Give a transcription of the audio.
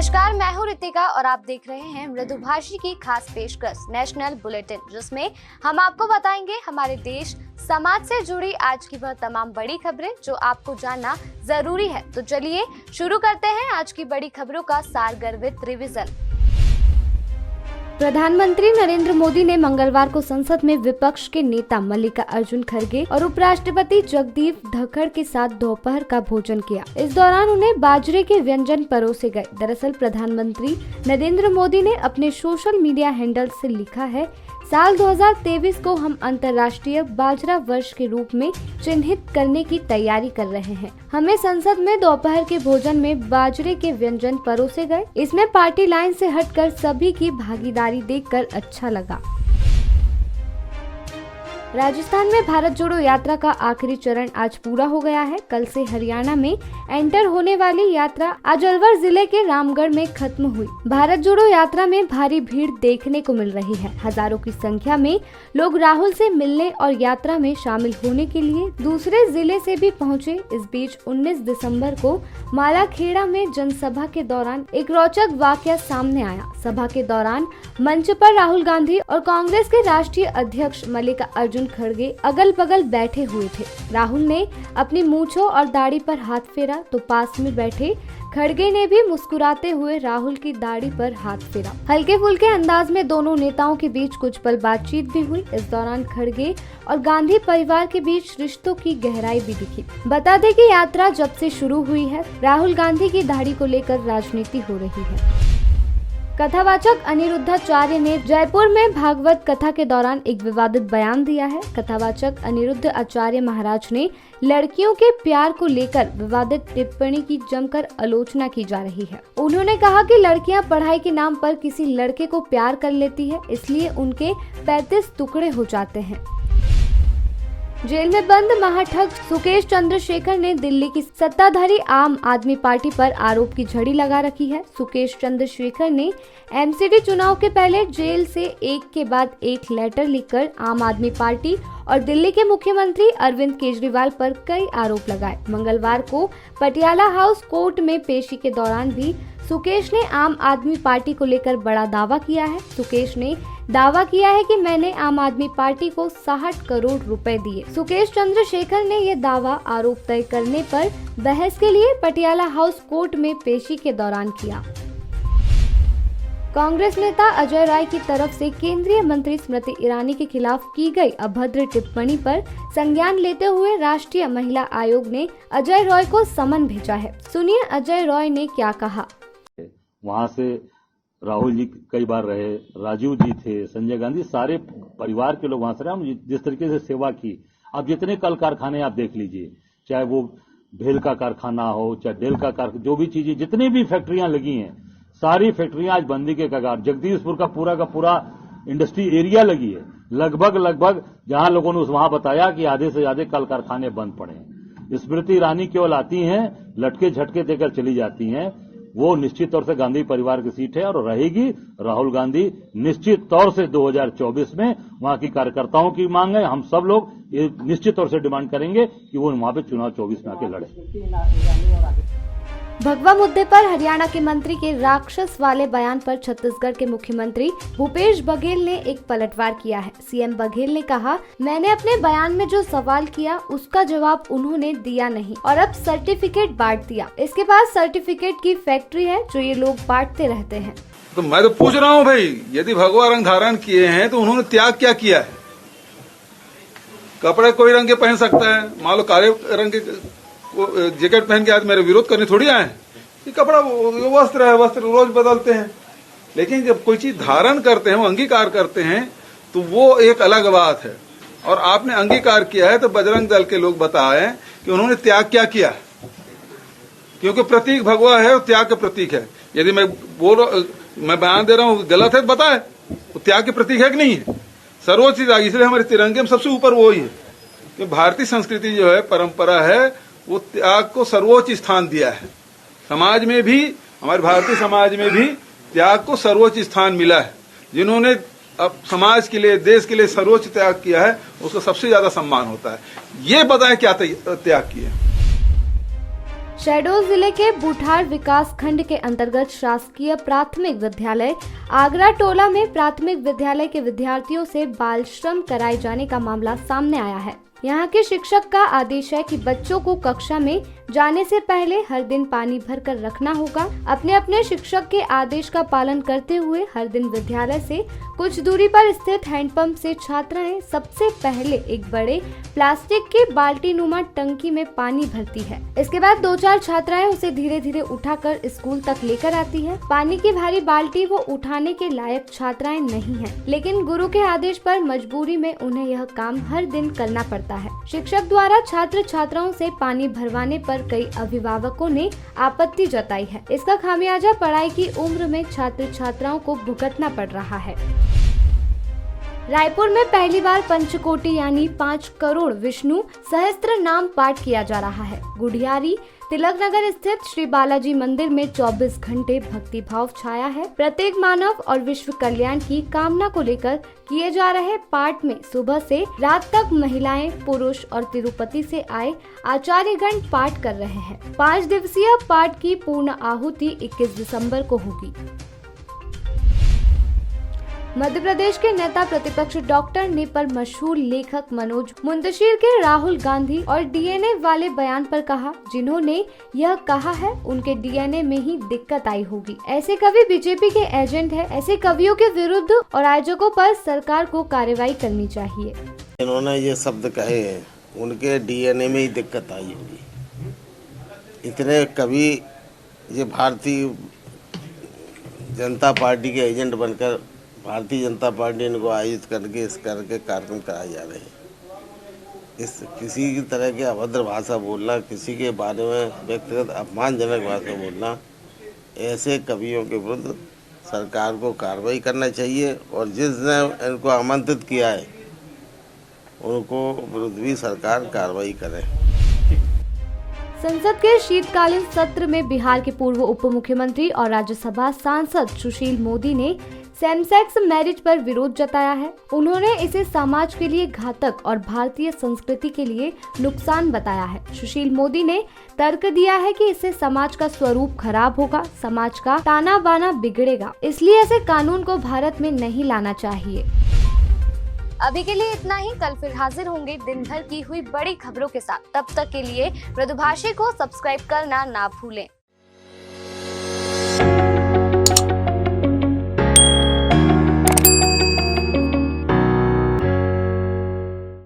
नमस्कार, मैं हूँ रितिका और आप देख रहे हैं मृदुभाषी की खास पेशकश नेशनल बुलेटिन, जिसमें हम आपको बताएंगे हमारे देश समाज से जुड़ी आज की वह तमाम बड़ी खबरें जो आपको जानना जरूरी है। तो चलिए शुरू करते हैं आज की बड़ी खबरों का सार गर्भित रिवीजन। प्रधानमंत्री नरेंद्र मोदी ने मंगलवार को संसद में विपक्ष के नेता मल्लिकार्जुन खड़गे और उपराष्ट्रपति जगदीप धनखड़ के साथ दोपहर का भोजन किया। इस दौरान उन्हें बाजरे के व्यंजन परोसे गए। दरअसल प्रधानमंत्री नरेंद्र मोदी ने अपने सोशल मीडिया हैंडल से लिखा है, साल 2023 को हम अंतर्राष्ट्रीय बाजरा वर्ष के रूप में चिन्हित करने की तैयारी कर रहे हैं। हमें संसद में दोपहर के भोजन में बाजरे के व्यंजन परोसे गए। इसमें पार्टी लाइन से हटकर सभी की भागीदारी देखकर अच्छा लगा। राजस्थान में भारत जोड़ो यात्रा का आखिरी चरण आज पूरा हो गया है। कल से हरियाणा में एंटर होने वाली यात्रा आज अलवर जिले के रामगढ़ में खत्म हुई। भारत जोड़ो यात्रा में भारी भीड़ देखने को मिल रही है। हजारों की संख्या में लोग राहुल से मिलने और यात्रा में शामिल होने के लिए दूसरे जिले से भी पहुंचे। इस बीच 19 दिसंबर को मालाखेड़ा में जनसभा के दौरान एक रोचक वाकया सामने आया। सभा के दौरान मंच पर राहुल गांधी और कांग्रेस के राष्ट्रीय अध्यक्ष मल्लिकार्जुन खड़गे अगल बगल बैठे हुए थे। राहुल ने अपनी मूंछों और दाढ़ी पर हाथ फेरा तो पास में बैठे खड़गे ने भी मुस्कुराते हुए राहुल की दाढ़ी पर हाथ फेरा। हल्के फुल्के अंदाज में दोनों नेताओं के बीच कुछ पल बातचीत भी हुई। इस दौरान खड़गे और गांधी परिवार के बीच रिश्तों की गहराई भी दिखी। बता दें कि यात्रा जब से शुरू हुई है, राहुल गांधी की दाढ़ी को लेकर राजनीति हो रही है। कथावाचक अनिरुद्धाचार्य ने जयपुर में भागवत कथा के दौरान एक विवादित बयान दिया है। कथावाचक अनिरुद्ध आचार्य महाराज ने लड़कियों के प्यार को लेकर विवादित टिप्पणी की जमकर आलोचना की जा रही है। उन्होंने कहा कि लड़कियां पढ़ाई के नाम पर किसी लड़के को प्यार कर लेती है, इसलिए उनके 35 टुकड़े हो जाते हैं। जेल में बंद महाठग सुकेश चंद्रशेखर ने दिल्ली की सत्ताधारी आम आदमी पार्टी पर आरोप की झड़ी लगा रखी है। सुकेश चंद्रशेखर ने एमसीडी चुनाव के पहले जेल से एक के बाद एक लेटर लिखकर आम आदमी पार्टी और दिल्ली के मुख्यमंत्री अरविंद केजरीवाल पर कई आरोप लगाए। मंगलवार को पटियाला हाउस कोर्ट में पेशी के दौरान भी सुकेश ने आम आदमी पार्टी को लेकर बड़ा दावा किया है। सुकेश ने दावा किया है कि मैंने आम आदमी पार्टी को 60 करोड़ रुपए दिए। सुकेश चंद्रशेखर ने यह दावा आरोप तय करने पर बहस के लिए पटियाला हाउस कोर्ट में पेशी के दौरान किया। कांग्रेस नेता अजय राय की तरफ से केंद्रीय मंत्री स्मृति ईरानी के खिलाफ की गई अभद्र टिप्पणी पर संज्ञान लेते हुए राष्ट्रीय महिला आयोग ने अजय रॉय को समन भेजा है। सुनिए अजय रॉय ने क्या कहा। वहां से राहुल जी कई बार रहे, राजीव जी थे, संजय गांधी, सारे परिवार के लोग वहां से रहे। हम जिस तरीके से सेवा की, अब जितने कल कारखाने आप देख लीजिए, चाहे वो भेल का कारखाना हो, चाहे डेल का कारखाना, जो भी चीजें, जितनी भी फैक्ट्रियां लगी हैं, सारी फैक्ट्रियां आज बंदी के कगार। जगदीशपुर का पूरा इंडस्ट्री एरिया लगी है। लगभग जहां लोगों ने वहां बताया कि आधे से ज्यादा कल कारखाने बंद पड़े हैं। स्मृति ईरानी केवल आती हैं, लटके झटके देकर चली जाती हैं। वो निश्चित तौर से गांधी परिवार की सीट है और रहेगी। राहुल गांधी निश्चित तौर से 2024 में वहां की कार्यकर्ताओं की मांग है। हम सब लोग ये निश्चित तौर से डिमांड करेंगे कि वो वहां पे चुनाव 24 में आके लड़े। भगवा मुद्दे पर हरियाणा के मंत्री के राक्षस वाले बयान पर छत्तीसगढ़ के मुख्यमंत्री भूपेश बघेल ने एक पलटवार किया है। सीएम बघेल ने कहा, मैंने अपने बयान में जो सवाल किया उसका जवाब उन्होंने दिया नहीं और अब सर्टिफिकेट बांट दिया। इसके पास सर्टिफिकेट की फैक्ट्री है जो ये लोग बांटते रहते हैं। तो मैं तो पूछ रहा हूँ भाई, यदि भगवा रंग धारण किए हैं तो उन्होंने त्याग क्या किया है? कपड़े कोई रंग के पहन सकता है। मान लो काले रंग के जैकेट पहन के आज मेरे विरोध करने थोड़ी आए। ये कपड़ा वस्त्र है, वस्त्र रोज बदलते हैं, लेकिन जब कोई चीज धारण करते हैं, वो अंगीकार करते हैं, तो वो एक अलग बात है। और आपने अंगीकार किया है तो बजरंग दल के लोग बताएं कि उन्होंने त्याग क्या किया, क्योंकि प्रतीक भगवा है और त्याग का प्रतीक है। यदि मैं बयान दे रहा हूँ गलत है तो बताए, वो त्याग के प्रतीक है कि नहीं है? सर्वोच्च त्याग, इसलिए हमारे तिरंगे में सबसे ऊपर वो ही है कि भारतीय संस्कृति जो है, परंपरा है, वो त्याग को सर्वोच्च स्थान दिया है। समाज में भी, हमारे भारतीय समाज में भी त्याग को सर्वोच्च स्थान मिला है। जिन्होंने अब समाज के लिए, देश के लिए सर्वोच्च त्याग किया है, उसको सबसे ज्यादा सम्मान होता है। ये बताएं क्या त्याग किया। शहडोल जिले के बुठार विकास खंड के अंतर्गत शासकीय प्राथमिक विद्यालय आगरा टोला में प्राथमिक विद्यालय के विद्यार्थियों से बाल श्रम कराए जाने का मामला सामने आया है। यहाँ के शिक्षक का आदेश है कि बच्चों को कक्षा में जाने से पहले हर दिन पानी भरकर रखना होगा। अपने अपने शिक्षक के आदेश का पालन करते हुए हर दिन विद्यालय से कुछ दूरी पर स्थित हैंडपंप से छात्राएं सबसे पहले एक बड़े प्लास्टिक की बाल्टी नुमा टंकी में पानी भरती है। इसके बाद 2-4 छात्राएं उसे धीरे धीरे उठाकर स्कूल तक लेकर आती है। पानी की भारी बाल्टी वो उठाने के लायक छात्राएं नहीं हैं, लेकिन गुरु के आदेश पर मजबूरी में उन्हें यह काम हर दिन करना पड़ता है। शिक्षक द्वारा छात्र छात्राओं से पानी भरवाने पर कई अभिभावकों ने आपत्ति जताई है। इसका खामियाजा पढ़ाई की उम्र में छात्र छात्राओं को भुगतना पड़ रहा है। रायपुर में पहली बार पंचकोटि यानी 5 करोड़ विष्णु सहस्त्र नाम पाठ किया जा रहा है। गुढ़ियारी तिलक नगर स्थित श्री बालाजी मंदिर में 24 घंटे भक्ति भाव छाया है। प्रत्येक मानव और विश्व कल्याण की कामना को लेकर किए जा रहे पाठ में सुबह से रात तक महिलाएं, पुरुष और तिरुपति से आए आचार्यगण पाठ कर रहे हैं। 5 दिवसीय पाठ की पूर्ण आहुति 21 दिसंबर को होगी। मध्य प्रदेश के नेता प्रतिपक्ष डॉक्टर ने पर मशहूर लेखक मनोज मुंतशिर के राहुल गांधी और डीएनए वाले बयान पर कहा, जिन्होंने यह कहा है उनके डीएनए में ही दिक्कत आई होगी। ऐसे कवि बीजेपी के एजेंट हैं। ऐसे कवियों के विरुद्ध और आयोजकों पर सरकार को कार्रवाई करनी चाहिए। इन्होंने ये शब्द कहे हैं, उनके डीएनए में ही दिक्कत आई होगी। इतने कवि ये भारतीय जनता पार्टी के एजेंट बनकर भारतीय जनता पार्टी इनको आयोजित करके इस करके कार्यक्रम कराए जा रहे हैं। इस किसी की तरह के अभद्र भाषा बोलना, किसी के बारे में व्यक्तिगत अपमानजनक भाषा बोलना, ऐसे कवियों के विरुद्ध सरकार को कार्रवाई करना चाहिए और जिसने इनको आमंत्रित किया है उनको विरुद्ध भी सरकार कार्रवाई करे। संसद के शीतकालीन सत्र में बिहार के पूर्व उप मुख्यमंत्री और राज्यसभा सांसद सुशील मोदी ने सेम-सेक्स मैरिज पर विरोध जताया है। उन्होंने इसे समाज के लिए घातक और भारतीय संस्कृति के लिए नुकसान बताया है। सुशील मोदी ने तर्क दिया है कि इससे समाज का स्वरूप खराब होगा, समाज का ताना बाना बिगड़ेगा, इसलिए ऐसे कानून को भारत में नहीं लाना चाहिए। अभी के लिए इतना ही। कल फिर हाजिर होंगे दिन भर की हुई बड़ी खबरों के साथ। तब तक के लिए मृदुभाषी को सब्सक्राइब करना ना भूलें।